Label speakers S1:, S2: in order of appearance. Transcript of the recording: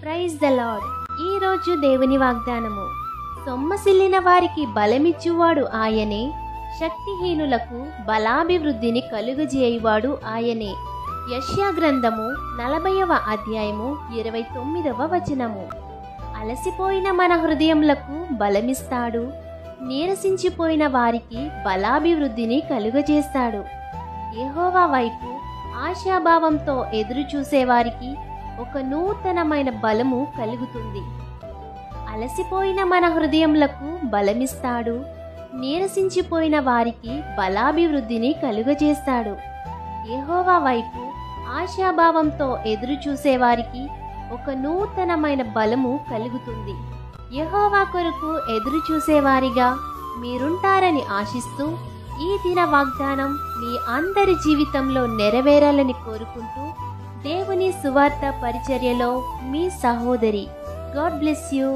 S1: Praise the lord. ఈ రోజు దేవుని వాగ్దానము. సొమ్మసిల్లిన వారికి బలమిచ్చువాడు ఆయనే, శక్తిహీనులకు బలాభివృద్ధిని కలుగజేయువాడు ఆయనే. యెషయా గ్రంథము 40వ అధ్యాయము 29వ వచనము. అలసిపోయిన మన హృదయములకు బలమిస్తాడు, నీరసించిపోయిన వారికి బలాభివృద్ధిని కలుగజేస్తాడు. యెహోవా వైపు ఆశాభావంతో ఎదురు చూసేవారికి ఒక నూతనమైన బలము కలుగుతుంది. అలసిపోయిన మన హృదయములకు బలమిస్తాడు, నీరసించిపోయిన వారికి బలాభివృద్ధిని కలుగజేస్తాడు. యెహోవా వైపు ఆశాభావంతో ఎదురు చూసేవారికి ఒక నూతనమైన బలము కలుగుతుంది. యెహోవా కొరకు ఎదురు చూసేవారిగా మీరుంటారని ఆశిస్తూ ఈ దిన వాగ్దానం మీ అందరి జీవితంలో నెరవేరాలని కోరుకుంటూ దేవుని సువార్త పరిచర్యలో మీ సహోదరి. God bless you.